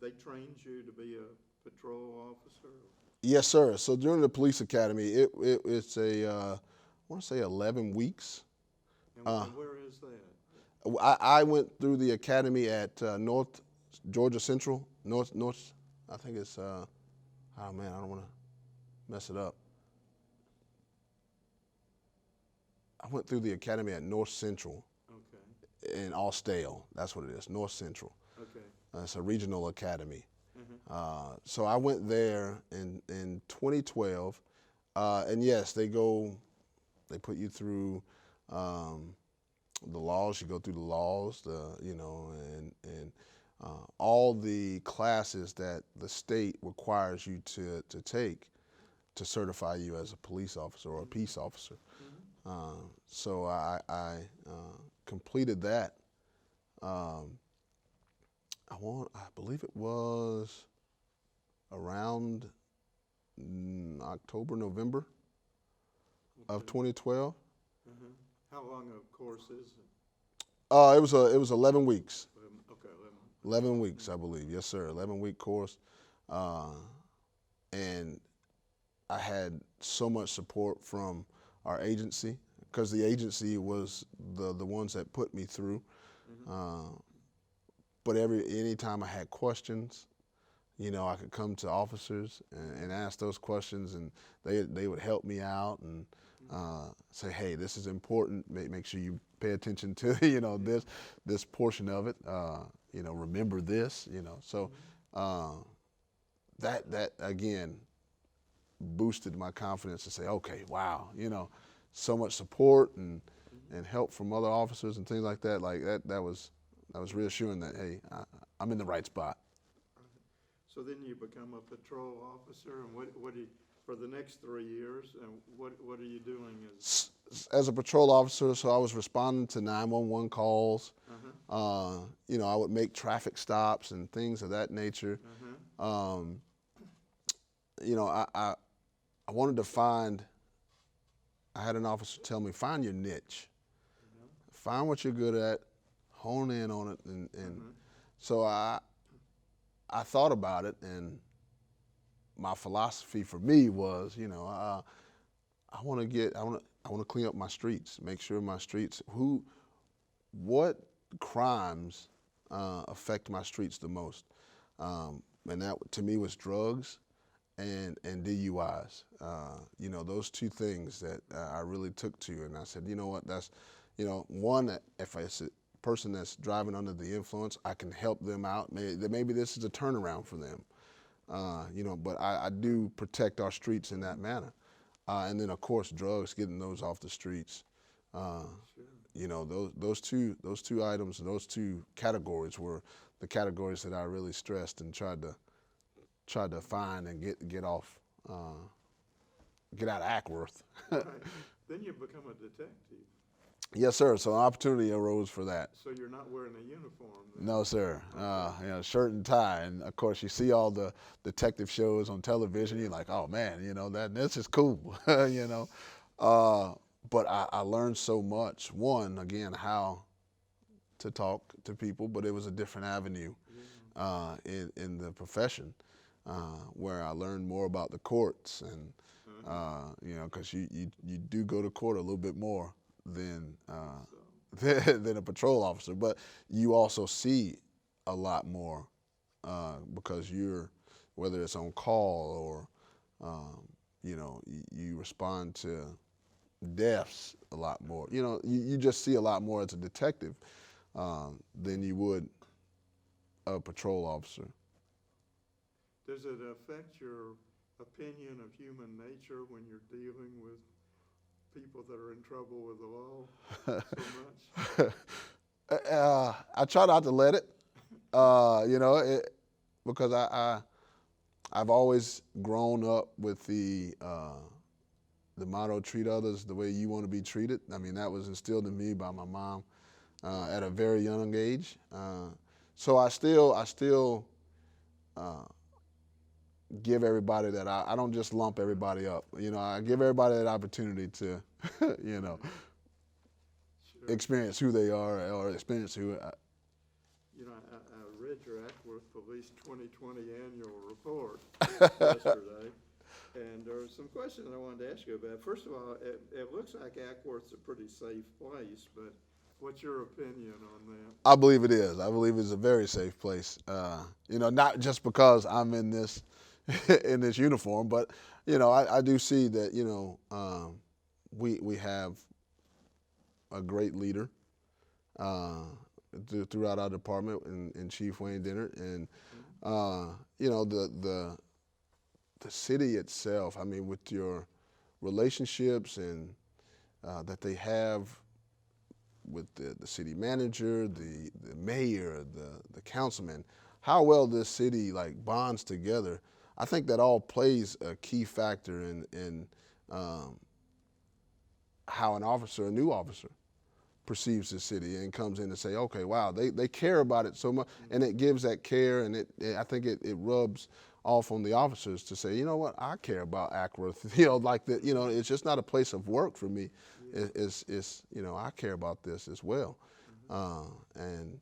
They trained you to be a patrol officer?
Yes, sir. So during the police academy, it's I want to say 11 weeks.
And where is that?
I went through the academy at North Georgia Central, North. I think it's. Oh man, I don't want to mess it up. I went through the academy at North Central. Okay. In Austell, that's what it is, North Central. Okay. It's a regional academy. Mm-hmm. So I went there in 2012, and yes, they put you through the laws. You go through the laws, and all the classes that the state requires you to take to certify you as a police officer or a peace officer. Mm-hmm. So I completed that. I believe it was around October, November of 2012.
Mm-hmm. How long a course is it?
It was 11 weeks.
Okay,
11 weeks, I believe. Yes, sir. 11-week course. And I had so much support from our agency, because the agency was the ones that put me through. Mm-hmm. But anytime I had questions, I could come to officers and ask those questions, and they would help me out. And say, hey, this is important. Make sure you pay attention to this portion of it. Remember this. So that again boosted my confidence to say, okay, wow, so much support and help from other officers and things like that. Like that was reassuring that, hey, I'm in the right spot.
So then you become a patrol officer, and what do you, for the next 3 years, and what are you doing
as a patrol officer? So I was responding to 911 calls. I would make traffic stops and things of that nature. I wanted to find. I had an officer tell me, find your niche, find what you're good at, hone in on it, and so I thought about it, and my philosophy for me was, I want to clean up my streets, make sure my streets, what crimes affect my streets the most, and that to me was drugs and DUIs. Those two things that I really took to, and I said, you know what, that's, one, if it's a person that's driving under the influence, I can help them out. Maybe this is a turnaround for them. But I do protect our streets in that manner. And then of course drugs, getting those off the streets. Those two items, those two categories were the categories that I really stressed and tried to find and get off, get out of Acworth.
Right. Then you become a detective.
Yes, sir. So an opportunity arose for that.
So you're not wearing a uniform then?
No, sir. Shirt and tie, and of course you see all the detective shows on television. You're like, oh man, this is cool, But I learned so much. One, again, how to talk to people, but it was a different avenue in the profession, where I learned more about the courts, and because you do go to court a little bit more than a patrol officer, but you also see a lot more because whether it's on call or you respond to deaths a lot more. You just see a lot more as a detective than you would a patrol officer.
Does it affect your opinion of human nature when you're dealing with people that are in trouble with the law so much?
I try not to let it, because I've always grown up with the motto, treat others the way you want to be treated. I mean, that was instilled in me by my mom at a very young age. So I still give everybody that I don't just lump everybody up. I give everybody that opportunity to,
Sure.
experience who they are or experience who.
I read your Acworth Police 2020 annual report yesterday, and there were some questions I wanted to ask you about. First of all, it looks like Acworth's a pretty safe place, but what's your opinion on that?
I believe it is. I believe it's a very safe place. Not just because I'm in this in this uniform, but I do see that we have a great leader throughout our department in Chief Wayne Dennert, and the city itself. I mean, with your relationships and that they have with the city manager, the mayor, the councilman, how well this city bonds together. I think that all plays a key factor in how a new officer, perceives the city and comes in and say, okay, wow, they care about it so much, and it gives that care, and I think it rubs off on the officers to say, you know what, I care about Acworth, it's just not a place of work for me. Yeah. It's I care about this as well, and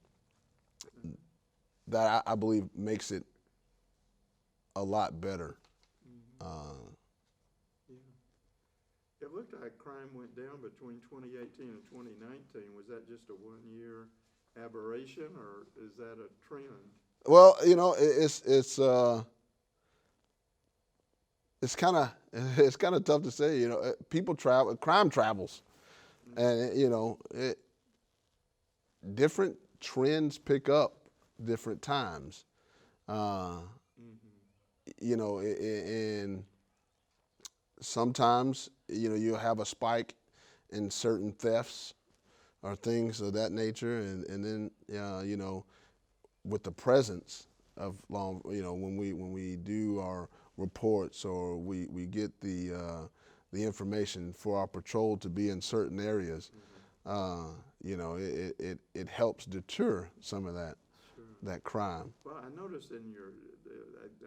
that I believe makes it a lot better.
It looked like crime went down between 2018 and 2019. Was that just a one-year aberration, or is that a trend?
Well, it's kind of tough to say. You know, people travel, crime travels, and you know, different trends pick up different times. You know, and sometimes you know you'll have a spike in certain thefts or things of that nature, and then you know, with the presence of law, you know, when we do our reports or we get the information for our patrol to be in certain areas, you know, it helps deter some of that that crime.
Well, I noticed in your,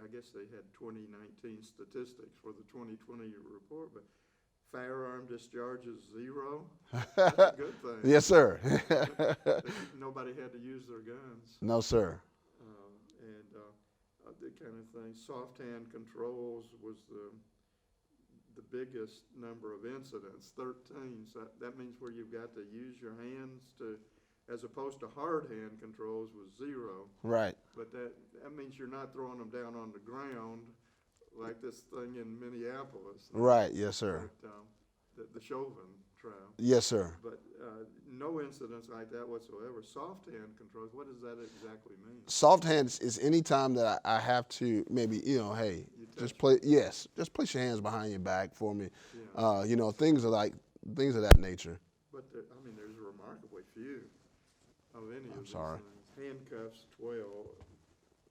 I guess they had 2019 statistics for the 2020 report, but firearm discharges 0. That's a good thing.
Yes, sir.
Nobody had to use their guns.
No, sir.
And that kind of thing. Soft hand controls was the biggest number of incidents, 13. So that means where you've got to use your hands to, as opposed to hard hand controls was 0.
Right.
But that means you're not throwing them down on the ground like this thing in Minneapolis.
Right. Yes, sir.
The Chauvin trial.
Yes, sir.
But no incidents like that whatsoever. Soft hand controls, what does that exactly mean?
Soft hands is any time that I have to maybe, you know, hey, just place your hands behind your back for me.
Yeah.
You know, things of that nature.
But I mean, there's remarkably few of any of these
sorry.
things. Handcuffs, 12.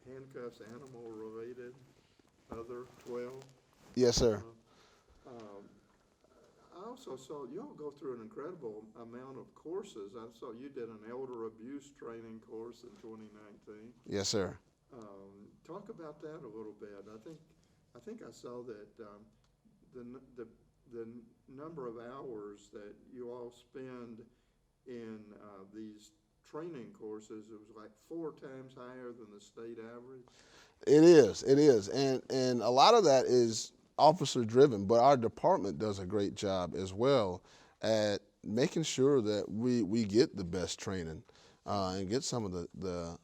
Handcuffs, animal related, other, 12.
Yes, sir.
I also saw you all go through an incredible amount of courses. I saw you did an elder abuse training course in 2019.
Yes, sir.
Talk about that a little bit. I think I saw that the number of hours that you all spend in these training courses, it was like 4 times higher than the state average.
It is, and a lot of that is officer driven, but our department does a great job as well at making sure that we get the best training and get some of the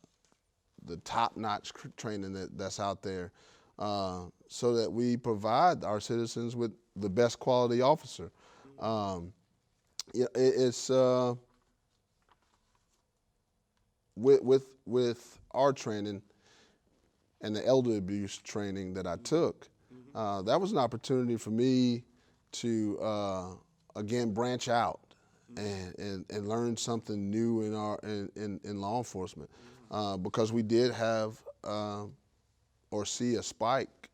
top-notch training that's out there, so that we provide our citizens with the best quality officer. It's with our training and the elder abuse training that I took. That was an opportunity for me to again branch out and learn something new in law enforcement, because we did have or see a spike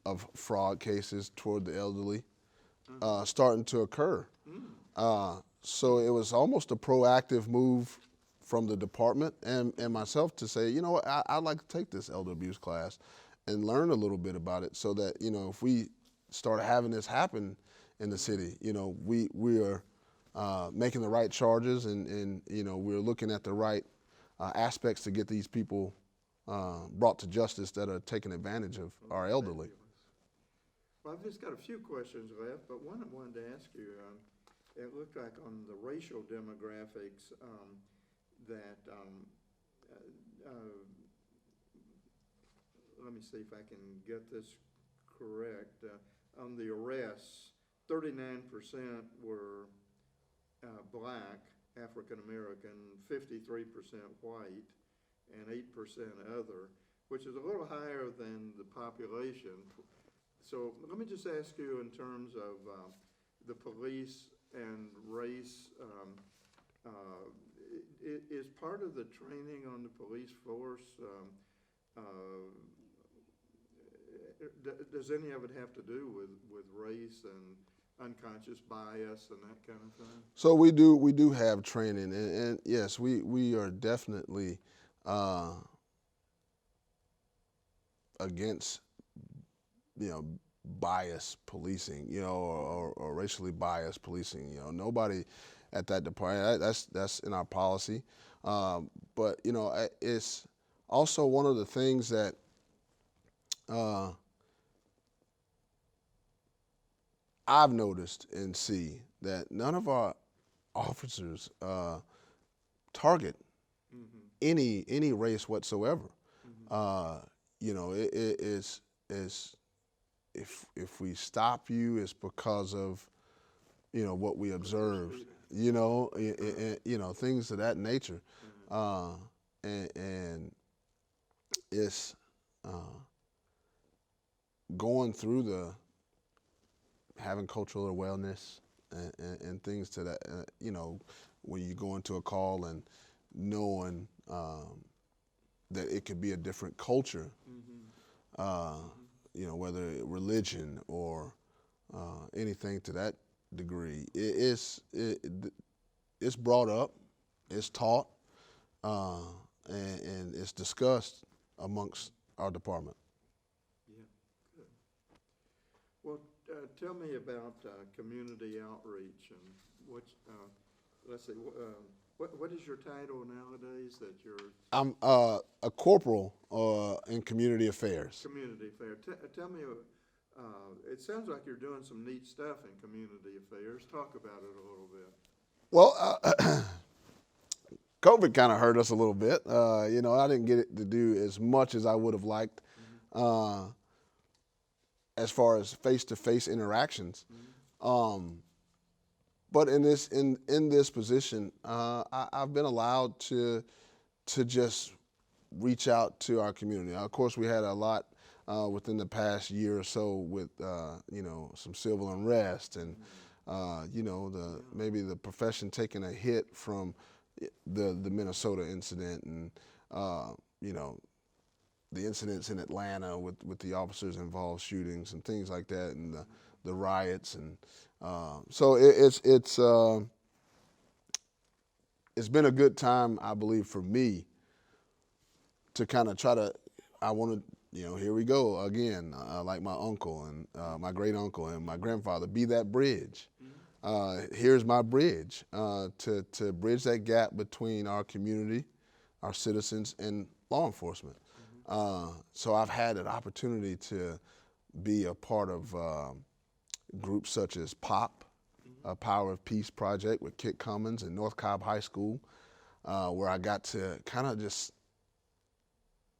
of fraud cases toward the elderly starting to occur. So it was almost a proactive move from the department and myself to say, you know what, I'd like to take this elder abuse class and learn a little bit about it, so that, you know, if we start having this happen in the city, you know, we are making the right charges and you know, we're looking at the right aspects to get these people brought to justice that are taking advantage of our elderly.
Well, I've just got a few questions left, but one I wanted to ask you, it looked like on the racial demographics that let me see if I can get this correct. On the arrests, 39% were black, African American, 53% white, and 8% other, which is a little higher than the population. So let me just ask you, in terms of the police and race, is part of the training on the police force, does any of it have to do with race and unconscious bias and that kind of thing?
So we do have training, and yes, we are definitely against, you know, bias policing, you know, or racially biased policing. You know, nobody at that department, that's in our policy. But you know, it's also one of the things that I've noticed and see that none of our officers target any race whatsoever. You know, it's if we stop you, it's because of what we observed, things of that nature, and it's going through the having cultural awareness and things to that, when you go into a call and knowing that it could be a different culture, whether religion or anything to that degree. It's brought up, it's taught, and it's discussed amongst our department.
Yeah, good. Well, tell me about community outreach and what's, let's see, what is your title nowadays that you're?
I'm a corporal in community affairs.
Community affairs. Tell me, it sounds like you're doing some neat stuff in community affairs. Talk about it a little bit.
Well, COVID kind of hurt us a little bit. I didn't get it to do as much as I would have liked, as far as face-to-face interactions. But in this position, I've been allowed to just reach out to our community. Of course, we had a lot within the past year or so with some civil unrest and maybe the profession taking a hit from the Minnesota incident and the incidents in Atlanta with the officers involved shootings and things like that, and the riots, and so it's been a good time, I believe, for me to kind of try to. I want to, here we go again, like my uncle and my great uncle and my grandfather, be that bridge. Here's my bridge to bridge that gap between our community, our citizens, and law enforcement. So I've had an opportunity to be a part of groups such as POP, Power of Peace Project with Kit Cummins in North Cobb High School, where I got to kind of just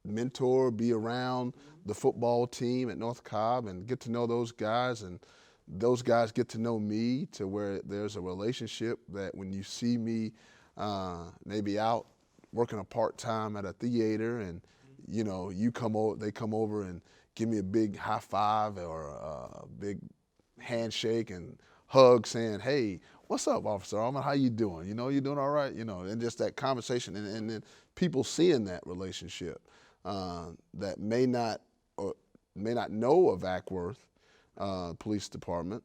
mentor, be around the football team at North Cobb and get to know those guys, and those guys get to know me, to where there's a relationship that when you see me maybe out working a part-time at a theater and they come over and give me a big high five or a big handshake and hug, saying, "Hey, what's up, Officer Almon? How you doing? You doing all right?" And just that conversation, and then people seeing that relationship that may not know of Acworth Police Department,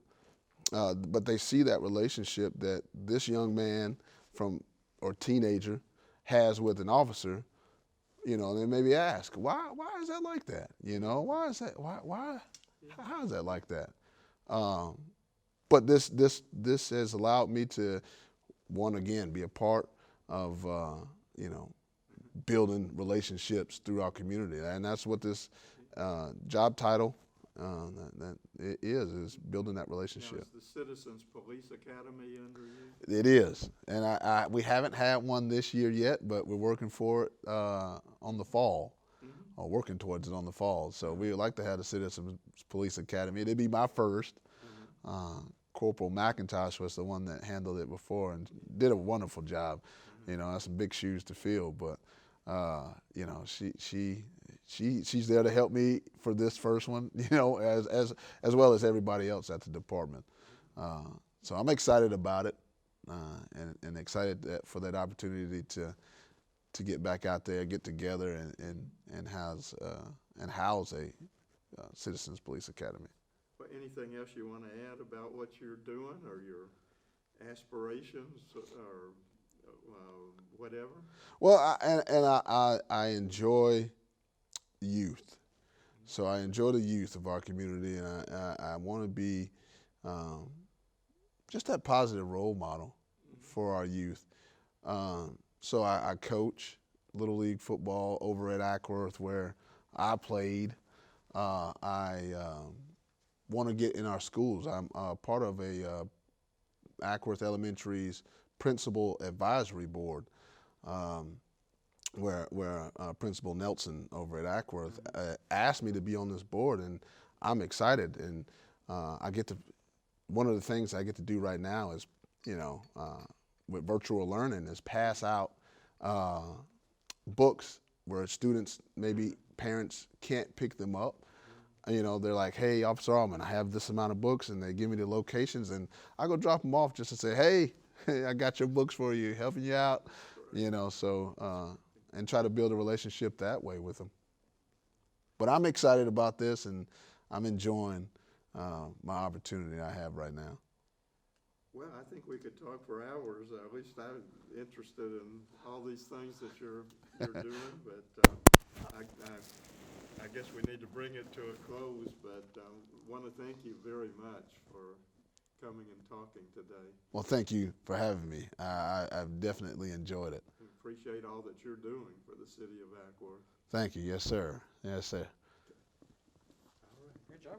but they see that relationship that this young man or teenager has with an officer. And they maybe ask, why is that like that? Why is that? Why? How is that like that? But this has allowed me to, again, be a part of, building relationships through our community. And that's what this job title that it is building that relationship.
Now, is the Citizens Police Academy under you?
It is, and we haven't had one this year yet, but we're working for it on the fall, or working towards it on the fall. So we would like to have the Citizens Police Academy. It'd be my first. Corporal McIntosh was the one that handled it before and did a wonderful job. That's some big shoes to fill, but she's there to help me for this first one, as well as everybody else at the department. So I'm excited about it, and excited for that opportunity to get back out there, get together, and house a Citizens Police Academy.
Well, anything else you want to add about what you're doing or your aspirations or whatever?
Well, I enjoy youth. So I enjoy the youth of our community, and I want to be just that positive role model for our youth. So I coach Little League football over at Acworth, where I played. I want to get in our schools. I'm part of a Acworth Elementary's Principal Advisory Board, where Principal Nelson over at Acworth asked me to be on this board, and I'm excited, and I get to. One of the things I get to do right now is, with virtual learning, is pass out books where students, maybe parents can't pick them up. They're like, hey, Officer Almon, I have this amount of books, and they give me the locations, and I go drop them off just to say, hey, I got your books for you, helping you out, and try to build a relationship that way with them. But I'm excited about this, and I'm enjoying my opportunity I have right now.
Well, I think we could talk for hours. At least I'm interested in all these things that you're doing, but I guess we need to bring it to a close, but want to thank you very much for coming and talking today.
Well, thank you for having me. I've definitely enjoyed it.
We appreciate all that you're doing for the city of Acworth.
Thank you. Yes, sir. Yes, sir.
All right. Great job.